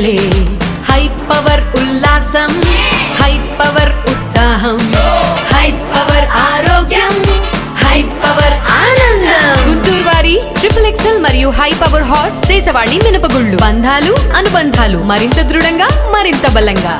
క్రీడలే high power ఉల్లాసం, high power ఉత్సాహం, high power ఆరోగ్యం, హై పవర్ ఆనందం. గుంటూరు వారి ట్రిపుల్ ఎక్సెల్ మరియు హై పవర్ హార్స్ దేశవాళీ మినపగుళ్ళు. బంధాలు అనుబంధాలు మరింత దృఢంగా, మరింత బలంగా.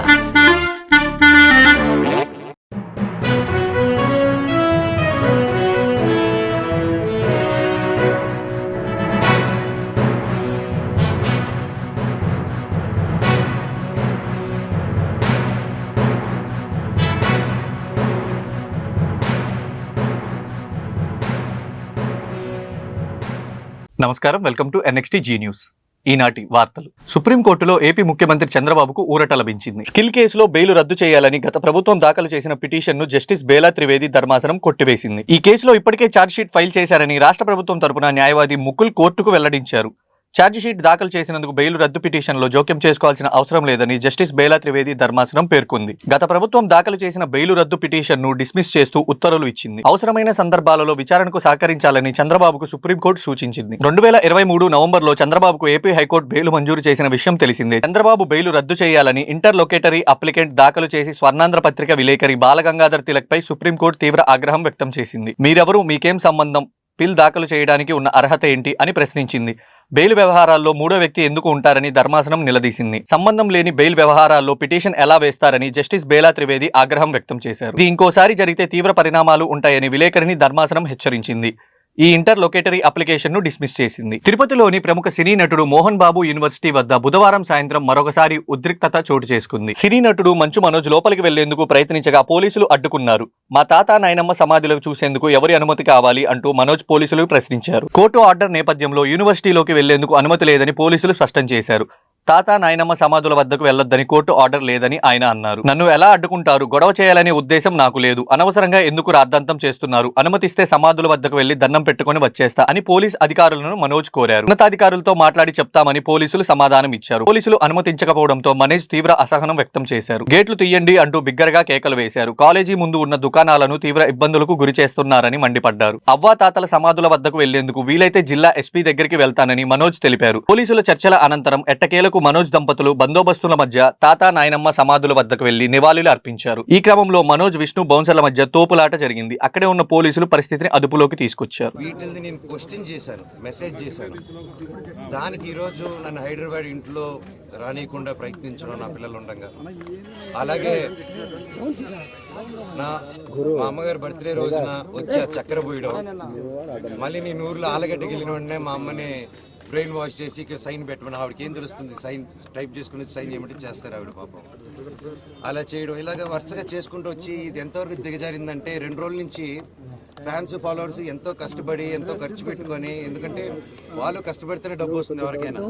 నమస్కారం, welcome to NXT G news. ఈనాటి వార్తలు. సుప్రీంకోర్టులో ఏపీ ముఖ్యమంత్రి చంద్రబాబుకు ఊరట లభించింది. స్కిల్ కేసులో బెయిల్ రద్దు చేయాలని గత ప్రభుత్వం దాఖలు చేసిన పిటిషన్ను జస్టిస్ బేలా త్రివేది ధర్మాసనం కొట్టివేసింది. ఈ కేసులో ఇప్పటికే ఛార్జ్షీట్ ఫైల్ చేశారని రాష్ట్ర ప్రభుత్వం తరపున న్యాయవాది ముకుల్ కోర్టుకు వెల్లడించారు. ఛార్జిషీట్ దాఖలు చేసినందుకు బెయిల్ రద్దు పిటిషన్లో జోక్యం చేసుకోవాల్సిన అవసరం లేదని జస్టిస్ బేలా త్రివేది ధర్మాసనం పేర్కొంది. గత ప్రభుత్వం దాఖలు చేసిన బెయిల్ రద్దు పిటిషన్ను డిస్మిస్ చేస్తూ ఉత్తర్వులు ఇచ్చింది. అవసరమైన సందర్భాలలో విచారణకు సహకరించాలని చంద్రబాబుకు సుప్రీంకోర్టు సూచించింది. 2023 నవంబర్లో చంద్రబాబుకు ఏపీ హైకోర్టు బెయిల్ మంజూరు చేసిన విషయం తెలిసిందే. చంద్రబాబు బెయిల్ రద్దు చేయాలని ఇంటర్లొకేటరీ అప్లికెంట్ దాఖలు చేసి స్వర్ణాంధ్ర పత్రిక విలేకరి బాలగంగాధర్ తిలక్ పై సుప్రీంకోర్టు తీవ్ర ఆగ్రహం వ్యక్తం చేసింది. మీరెవరు, మీకేం సంబంధం, పిల్ దాఖలు చేయడానికి ఉన్న అర్హత ఏంటి అని ప్రశ్నించింది. బెయిల్ వ్యవహారాల్లో మూడో వ్యక్తి ఎందుకు ఉంటారని ధర్మాసనం నిలదీసింది. సంబంధం లేని బెయిల్ వ్యవహారాల్లో పిటిషన్ ఎలా వేస్తారని జస్టిస్ బేలా త్రివేది ఆగ్రహం వ్యక్తం చేశారు. ఇది ఇంకోసారి జరిగితే తీవ్ర పరిణామాలు ఉంటాయని విలేకరిని ధర్మాసనం హెచ్చరించింది. ఈ ఇంటర్లొకేటరీ అప్లికేషన్ ను డిస్మిస్ చేసింది. తిరుపతిలోని ప్రముఖ సినీ నటుడు మోహన్ బాబు యూనివర్సిటీ వద్ద బుధవారం సాయంత్రం మరొకసారి ఉద్రిక్తత చోటు చేసుకుంది. సినీ నటుడు మంచు మనోజ్ లోపలికి వెళ్లేందుకు ప్రయత్నించగా పోలీసులు అడ్డుకున్నారు. మా తాత నాయనమ్మ సమాధులకు చూసేందుకు ఎవరి అనుమతి కావాలి అంటూ మనోజ్ పోలీసులు ప్రశ్నించారు. కోర్టు ఆర్డర్ నేపథ్యంలో యూనివర్సిటీలోకి వెళ్లేందుకు అనుమతి లేదని పోలీసులు స్పష్టం చేశారు. తాత నాయనమ్మ సమాధుల వద్దకు వెళ్లొద్దని కోర్టు ఆర్డర్ లేదని ఆయన అన్నారు. నన్ను ఎలా అడ్డుకుంటారు? గొడవ చేయాలనే ఉద్దేశం నాకు లేదు. అనవసరంగా ఎందుకు రాద్ధాంతం చేస్తున్నారు? అనుమతిస్తే సమాధుల వద్దకు వెళ్లి దండం పెట్టుకుని వచ్చేస్తా అని పోలీస్ అధికారులను మనోజ్ కోరారు. ఉన్నతాధికారులతో మాట్లాడి చెప్తామని పోలీసులు సమాధానం ఇచ్చారు. పోలీసులు అనుమతించకపోవడంతో మనోజ్ తీవ్ర అసహనం వ్యక్తం చేశారు. గేట్లు తీయండి అంటూ బిగ్గరగా కేకలు వేశారు. కాలేజీ ముందు ఉన్న దుకాణాలను తీవ్ర ఇబ్బందులకు గురి చేస్తున్నారని మండిపడ్డారు. అవ్వాతాతల సమాధుల వద్దకు వెళ్లేందుకు వీలైతే జిల్లా ఎస్పీ దగ్గరికి వెళ్తానని మనోజ్ తెలిపారు. పోలీసుల చర్చల అనంతరం ఎట్టకేలకు మనోజ్ దంపతులు బందోబస్తుల మధ్య తాత నాయనమ్మ సమాధుల వద్దకు వెళ్లి నివాళులు అర్పించారు. ఈ క్రమంలో మనోజ్, విష్ణు బౌన్సర్ల మధ్య తోపులాట జరిగింది. అక్కడే ఉన్న పోలీసులు పరిస్థితిని అదుపులోకి తీసుకొచ్చారు. వీటిని నేను క్వశ్చన్ చేశాను, మెసేజ్ చేశాను. దానికి ఈరోజు నన్ను హైదరాబాద్ ఇంట్లో రానియకుండా ప్రయత్నించడం నా పిల్లలు ఉండగా, అలాగే మా అమ్మగారి బర్త్డే రోజున వచ్చి ఆ చక్కెర పోయడం, మళ్ళీ నేను ఊర్లో ఆలగడ్డకి వెళ్ళిన వెంటనే మా అమ్మని బ్రెయిన్ వాష్ చేసి ఇక్కడ సైన్ పెట్టమని, ఆవిడకి ఏం తెలుస్తుంది, సైన్ టైప్ చేసుకుని సైన్ చేయమంటే చేస్తారు ఆవిడ పాపం. అలా చేయడం, ఇలాగ వరుసగా చేసుకుంటూ వచ్చి ఇది ఎంతవరకు దిగజారిందంటే 2 రోజుల నుంచి ఫ్యాన్స్ ఫాలోవర్స్ ఎంతో కష్టపడి ఎంతో ఖర్చు పెట్టుకొని, ఎందుకంటే వాళ్ళు కష్టపడితేనే డబ్బు వస్తుంది ఎవరికైనా,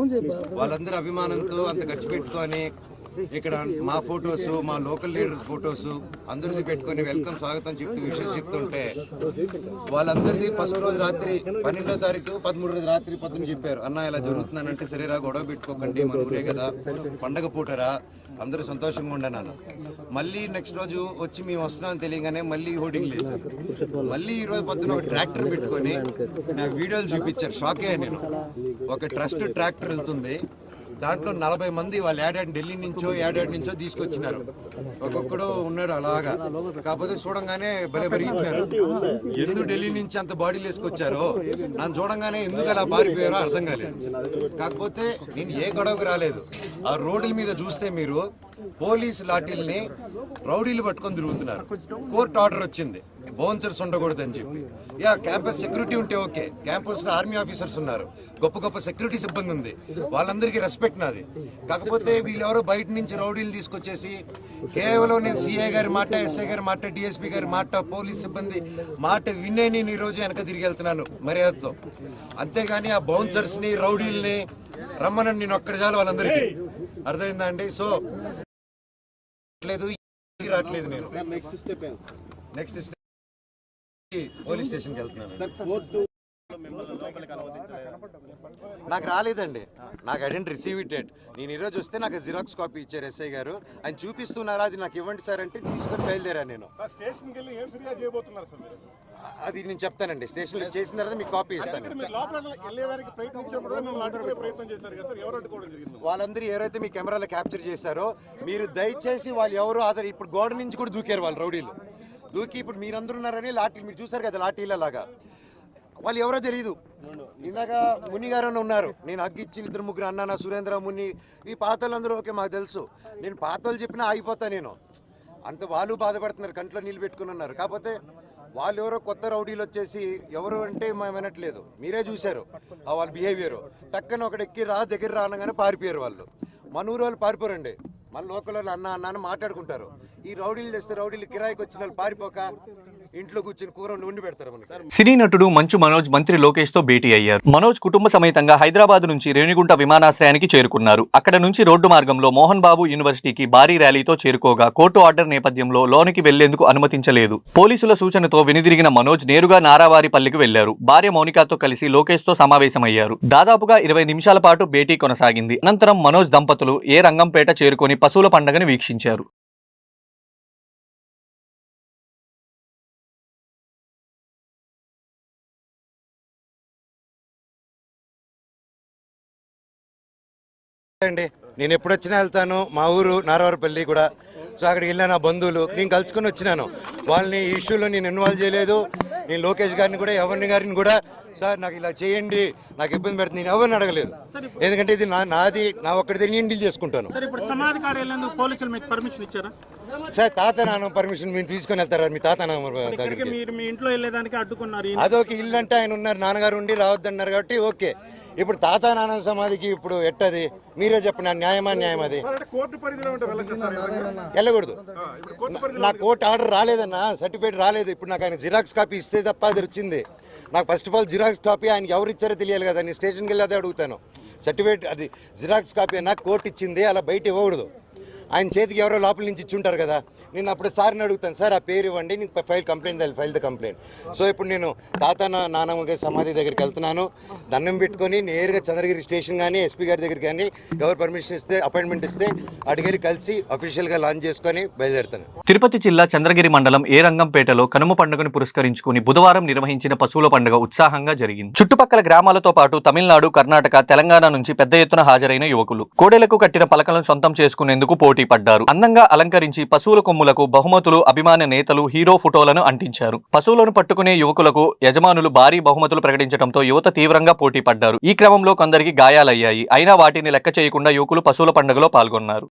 వాళ్ళందరూ అభిమానంతో అంత ఖర్చు పెట్టుకొని ఇక్కడ మా ఫొటోస్, మా లోకల్ లీడర్స్ ఫొటోస్ అందరిది పెట్టుకొని వెల్కమ్ స్వాగతం చెప్తూ విషెస్ చెప్తుంటే, వాళ్ళందరిది ఫస్ట్ రోజు రాత్రి 12వ తారీఖు 13వ రోజు రాత్రి పొద్దున చెప్పారు, అన్న ఇలా జరుగుతుందనంటే సరేరా గొడవ పెట్టుకోకండి, మన ఊరే కదా, పండగ పూటరా, అందరూ సంతోషంగా ఉండను. మళ్ళీ నెక్స్ట్ రోజు వచ్చి మేము వస్తున్నామని తెలియగానే మళ్ళీ హోర్డింగ్ వేశారు. మళ్ళీ ఈరోజు పొద్దున ఒక ట్రాక్టర్ పెట్టుకొని నాకు వీడియోలు చూపించారు. షాక్ అయ్యా నేను. ఒక ట్రస్ట్ ట్రాక్టర్ వెళ్తుంది, దాంట్లో 40 మంది వాళ్ళు ఢిల్లీ నుంచో తీసుకొచ్చినారు. ఒక్కొక్కడు ఉన్నాడు అలాగా. కాకపోతే చూడంగానే భలే పెరిగిపోయారు. ఎందుకు ఢిల్లీ నుంచి అంత బాడీలు వేసుకొచ్చారో, నన్ను చూడంగానే ఎందుకు అలా పారిపోయారో అర్థం కాలేదు. కాకపోతే నేను ఏ గొడవకు రాలేదు. ఆ రోడ్ల మీద చూస్తే మీరు పోలీసు లాఠీల్ని రౌడీలు పట్టుకొని తిరుగుతున్నారు. కోర్టు ఆర్డర్ వచ్చింది బౌన్సర్స్ ఉండకూడదని చెప్పి. క్యాంపస్ సెక్యూరిటీ ఉంటే ఓకే, క్యాంపస్ లో ఆర్మీ ఆఫీసర్స్ ఉన్నారు, గొప్ప గొప్ప సెక్యూరిటీ సిబ్బంది ఉంది, వాళ్ళందరికీ రెస్పెక్ట్ నాది. కాకపోతే వీళ్ళెవరో బయట నుంచి రౌడీలు తీసుకొచ్చేసి కేవలం నేను సిఐ గారి మాట, ఎస్ఐ గారి మాట, డిఎస్పీ గారి మాట, పోలీస్ సిబ్బంది మాట వినే నేను ఈరోజు వెనక తిరిగి వెళ్తున్నాను మర్యాదతో. అంతేగాని ఆ బౌన్సర్స్ని రౌడీల్ని రమ్మనని నేను ఒక్కడి చాలు వాళ్ళందరికీ. అర్థమైందా అండి? సో రావట్లేదు నేను. నెక్స్ట్ పోలీస్ స్టేషన్కి వెళ్తున్నాను. నాకు రాలేదండి. నాకు I didn't receive it yet. నేను ఈరోజు వస్తే నాకు జిరాక్స్ కాపీ ఇచ్చారు ఎస్ఐ గారు, ఆయన చూపిస్తున్నారా అది నాకు ఇవ్వండి సార్ అంటే తీసుకొని బయలుదేరా. నేను స్టేషన్కి వెళ్ళి ఏం ఫిర్యాదు చేయబోతున్నారు సార్ మీరు? అది నేను చెప్తానండి, స్టేషన్లో చేసిన తర్వాత మీకు కాపీ ఇస్తాను. వెళ్ళేదానికి ప్రయత్నించినప్పుడు మిమ్మల్ని అడ్డుకునే ప్రయత్నం చేశారు కదా సార్, ఎవరు అడ్డుకోవడం జరిగింది? వాళ్ళందరూ ఎవరైతే మీ కెమెరాలో క్యాప్చర్ చేశారో మీరు దయచేసి వాళ్ళు ఎవరు ఆధార్ ఇప్పుడు గోడ నుంచి కూడా దూకారు వాళ్ళు రౌడీలు. దూకి ఇప్పుడు మీరందరూ ఉన్నారని లాఠీ మీరు చూసారు కదా లాఠీల లాగా, వాళ్ళు ఎవరో తెలియదు. ఇందాక ముని గారు ఉన్నారు, నేను అగ్గిచ్చి ఇద్దరు ముగ్గురు అన్నాను, సురేంద్ర ముని, ఈ పాతలు అందరూ ఓకే మాకు తెలుసు. నేను పాతలు చెప్పినా ఆగిపోతా నేను, అంత వాళ్ళు బాధపడుతున్నారు, కంట్లో నీళ్ళు పెట్టుకుని ఉన్నారు. కాకపోతే వాళ్ళు ఎవరో కొత్త రౌడీలు వచ్చేసి ఎవరు అంటే మేము వినట్లేదు, మీరే చూశారు వాళ్ళ బిహేవియర్. టక్కన ఒకటి ఎక్కి దగ్గర రానగానే పారిపోయారు వాళ్ళు. మన ఊరు వాళ్ళు పారిపోరండి, మన లోకల్ వాళ్ళు అన్న అన్న అని మాట్లాడుకుంటారు. ఈ రౌడీలు తెస్తే రౌడీలు కిరాయికి వచ్చిన వాళ్ళు పారిపోక ఇంట్లో కూర్చొని కూర వండి పెడతారు మనకి. సినీ నటుడు మంచు మనోజ్ మంత్రి లోకేష్ తో భేటీ అయ్యారు. మనోజ్ కుటుంబ సమేతంగా హైదరాబాద్ నుంచి రేణిగుంట విమానాశ్రయానికి చేరుకున్నారు. అక్కడ నుంచి రోడ్డు మార్గంలో మోహన్ బాబు యూనివర్సిటీకి భారీ ర్యాలీతో చేరుకోగా కోర్టు ఆర్డర్ నేపథ్యంలో లోనికి వెళ్లేందుకు అనుమతించలేదు. పోలీసుల సూచనతో వెనుదిరిగిన మనోజ్ నేరుగా నారావారిపల్లికి వెళ్లారు. భార్య మౌనికాతో కలిసి లోకేష్ తో సమావేశమయ్యారు. దాదాపుగా 20 నిమిషాల పాటు భేటీ కొనసాగింది. అనంతరం మనోజ్ దంపతులు ఏ రంగంపేట చేరుకొని పశువుల పండుగను వీక్షించారు. అండి నేను ఎప్పుడు వచ్చినా వెళ్తాను, మా ఊరు నారావారిపల్లి కూడా. సో అక్కడికి వెళ్ళిన నా బంధువులు నేను కలుసుకొని వచ్చినాను. వాళ్ళని ఈ ఇష్యూలో నేను ఇన్వాల్వ్ చేయలేదు. నేను లోకేష్ గారిని కూడా ఎవరిని గారిని కూడా సార్ నాకు ఇలా చేయండి, నాకు ఇబ్బంది పెడుతుంది నేను ఎవరిని అడగలేదు. ఎందుకంటే ఇది నాది, నా ఒక్కడిది నేను డీల్ చేసుకుంటాను. సార్ తాత నాన్న పర్మిషన్ మీరు తీసుకొని వెళ్తారా? మీ తాత నాన్న దగ్గరికి అదొక ఇల్లు అంటే ఆయన ఉన్నారు, నాన్నగారు ఉండి రావద్దన్నారు కాబట్టి ఓకే. ఇప్పుడు తాత నాన్న సమాధికి ఇప్పుడు ఎట్టది మీరే చెప్పండి, న్యాయమా న్యాయం? అది వెళ్ళకూడదు. నా కోర్టు ఆర్డర్ రాలేదన్నా, సర్టిఫికేట్ రాలేదు. ఇప్పుడు నాకు ఆయన జిరాక్స్ కాపీ ఇస్తే తప్ప అది వచ్చింది. నాకు first of all xerox copy ఆయనకి ఎవరు ఇచ్చారో తెలియాలి కదా. నేను స్టేషన్కి వెళ్ళి అదే అడుగుతాను. సర్టిఫికేట్ అది జిరాక్స్ కాపీ నాకు కోర్టు ఇచ్చింది, అలా బయట ఇవ్వకూడదు. ఆయన చేతికి ఎవరో లోపల నుంచి ఇచ్చి ఉంటారు కదా. నేను అప్పుడు సార్ని అడుగుతాను, సార్ ఆ పేరు ఇవ్వండి, నీకు ఫైల్ ద కంప్లైంట్. సో ఇప్పుడు నేను తాత నానమ్మ సమాధి దగ్గరికి వెళ్తున్నాను. దండం పెట్టుకొని నేరుగా చంద్రగిరి స్టేషన్ కానీ ఎస్పీ గారి దగ్గరికి కానీ ఎవరు పర్మిషన్ ఇస్తే అపాయింట్మెంట్ ఇస్తే అడిగి కలిసి అఫీషియల్గా లాంచ్ చేసుకొని బయలుదేరుతాను. తిరుపతి జిల్లా చంద్రగిరి మండలం ఏ రంగంపేటలో కనుమ పండుగను పురస్కరించుకుని బుధవారం నిర్వహించిన పశువుల పండుగ ఉత్సాహంగా జరిగింది. చుట్టుపక్కల గ్రామాలతో పాటు తమిళనాడు, కర్ణాటక, తెలంగాణ నుంచి పెద్ద ఎత్తున హాజరైన యువకులు కోడెలకు కట్టిన పలకలను సొంతం చేసుకునేందుకు పోటీ పడ్డారు. అందంగా అలంకరించి పశువుల కొమ్ములకు బహుమతులు, అభిమాన నేతలు, హీరో ఫోటోలను అంటించారు. పశువులను పట్టుకునే యువకులకు యజమానులు భారీ బహుమతులు ప్రకటించడంతో యువత తీవ్రంగా పోటీ పడ్డారు. ఈ క్రమంలో కొందరికి గాయాలయ్యాయి. అయినా వాటిని లెక్క చేయకుండా యువకులు పశువుల పండుగలో పాల్గొన్నారు.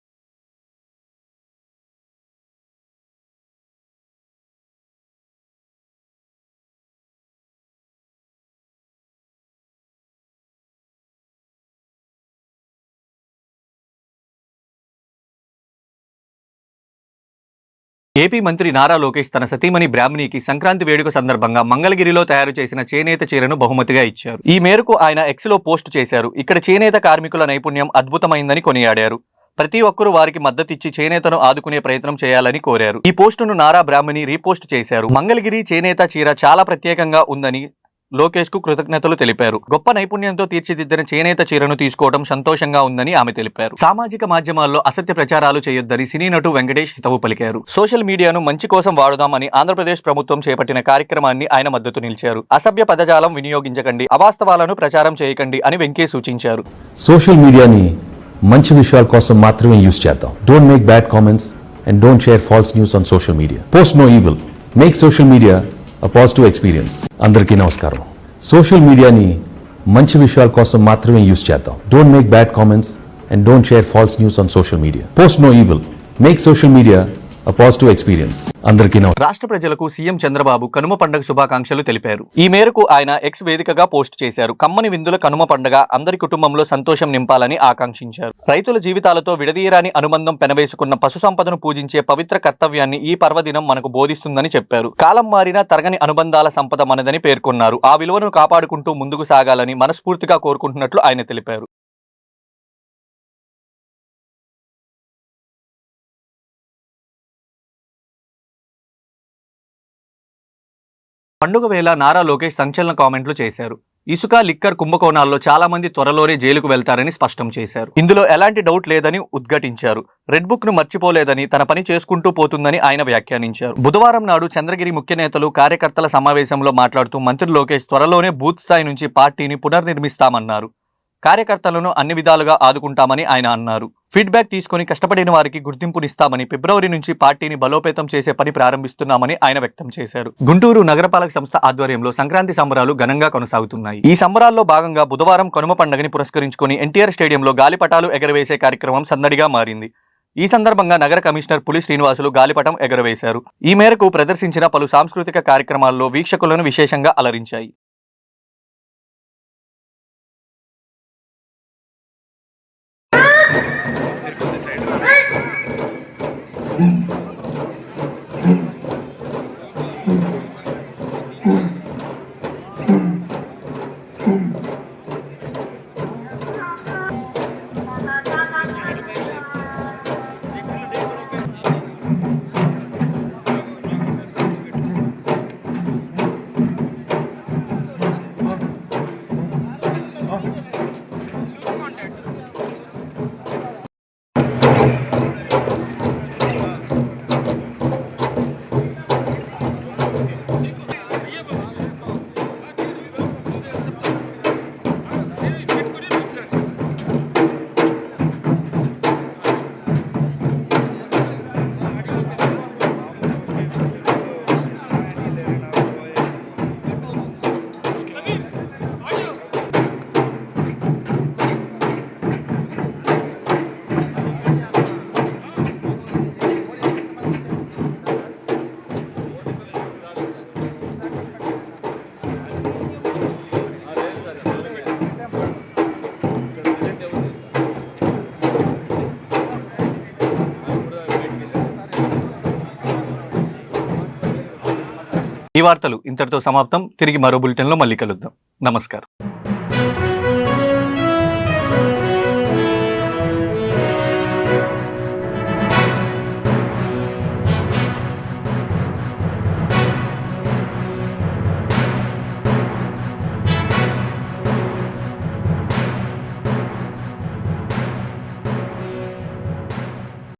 ఏపీ మంత్రి నారా లోకేష్ తన సతీమణి బ్రాహ్మణికి సంక్రాంతి వేడుక సందర్భంగా మంగళగిరిలో తయారు చేసిన చేనేత చీరను బహుమతిగా ఇచ్చారు. ఈ మేరకు ఆయన ఎక్స్లో పోస్ట్ చేశారు. ఇక్కడ చేనేత కార్మికుల నైపుణ్యం అద్భుతమైందని కొనియాడారు. ప్రతి ఒక్కరూ వారికి మద్దతిచ్చి చేనేతను ఆదుకునే ప్రయత్నం చేయాలని కోరారు. ఈ పోస్టును నారా బ్రాహ్మణి రీపోస్ట్ చేశారు. మంగళగిరి చేనేత చీర చాలా ప్రత్యేకంగా ఉందని లోకేష్ కు కృతజ్ఞతలు తెలిపారు. గొప్ప నైపుణ్యంతో తీర్చిదిద్దిన చేనేత చీరను తీసుకోవడం సంతోషంగా ఉందని ఆమె తెలిపారు. సామాజిక మాధ్యమాల్లో అసత్య ప్రచారాలు చేయొద్దని సినీ నటు వెంకటేష్ హితవు పలికారు. సోషల్ మీడియాను మంచి కోసం వాడుదామని ఆంధ్రప్రదేశ్ ప్రభుత్వం చేపట్టిన కార్యక్రమాన్ని ఆయన మద్దతు నిలిచారు. అసభ్య పదజాలం వినియోగించకండి, అవాస్తవాలను ప్రచారం చేయకండి అని వెంకీ సూచించారు. సోషల్ మీడియాని మంచి విషయాల కోసం మాత్రమే యూజ్ చేద్దాం. Don't make bad comments and don't share false news on social media. Post no evil, make social media a positive experience. అందరికీ నమస్కారం. సోషల్ మీడియాని మంచి విషయాల కోసం మాత్రమే యూజ్ చేద్దాం. Don't make bad comments and don't share false news on social media. Post no evil, make social media a positive experience. అందరికీ రాష్ట్ర ప్రజలకు సీఎం చంద్రబాబు కనుమ పండుగ శుభాకాంక్షలు తెలిపారు. ఈ మేరకు ఆయన ఎక్స్ వేదికగా పోస్ట్ చేశారు. కమ్మని విందుల కనుమ పండుగ అందరి కుటుంబంలో సంతోషం నింపాలని ఆకాంక్షించారు. రైతుల జీవితాలతో విడదీయరాని అనుబంధం పెనవేసుకున్న పశు సంపదను పూజించే పవిత్ర కర్తవ్యాన్ని ఈ పర్వదినం మనకు బోధిస్తుందని చెప్పారు. కాలం మారినా తరగని అనుబంధాల సంపద మనదని పేర్కొన్నారు. ఆ విలువను కాపాడుకుంటూ ముందుకు సాగాలని మనస్ఫూర్తిగా కోరుకుంటున్నట్లు ఆయన తెలిపారు. పండుగ వేళ నారా లోకేష్ సంచలన కామెంట్లు చేశారు. ఇసుక లిక్కర్ కుంభకోణాల్లో చాలా మంది త్వరలోనే జైలుకు వెళ్తారని స్పష్టం చేశారు. ఇందులో ఎలాంటి డౌట్ లేదని ఉద్ఘాటించారు. రెడ్ బుక్ ను మర్చిపోలేదని, తన పని చేసుకుంటూ పోతుందని ఆయన వ్యాఖ్యానించారు. బుధవారం నాడు చంద్రగిరి ముఖ్య నేతలు కార్యకర్తల సమావేశంలో మాట్లాడుతూ మంత్రి లోకేష్ త్వరలోనే బూత్ స్థాయి నుంచి పార్టీని పునర్నిర్మిస్తామన్నారు. కార్యకర్తలను అన్ని విధాలుగా ఆదుకుంటామని ఆయన అన్నారు. ఫీడ్బ్యాక్ తీసుకుని కష్టపడిన వారికి గుర్తింపునిస్తామని, ఫిబ్రవరి నుంచి పార్టీని బలోపేతం చేసే పని ప్రారంభిస్తున్నామని ఆయన వ్యక్తం చేశారు. గుంటూరు నగరపాలక సంస్థ ఆధ్వర్యంలో సంక్రాంతి సంబరాలు ఘనంగా కొనసాగుతున్నాయి. ఈ సంబరాల్లో భాగంగా బుధవారం కనుమ పండుగని పురస్కరించుకుని ఎన్టీఆర్ స్టేడియంలో గాలిపటాలు ఎగరవేసే కార్యక్రమం సందడిగా మారింది. ఈ సందర్భంగా నగర కమిషనర్ పులి శ్రీనివాసులు గాలిపటం ఎగరవేశారు. ఈ మేరకు ప్రదర్శించిన పలు సాంస్కృతిక కార్యక్రమాల్లో వీక్షకులను విశేషంగా అలరించాయి. ఈ వార్తలు ఇంతటితో సమాప్తం. తిరిగి మరో బులెటిన్లో మళ్ళీ కలుద్దాం. నమస్కారం.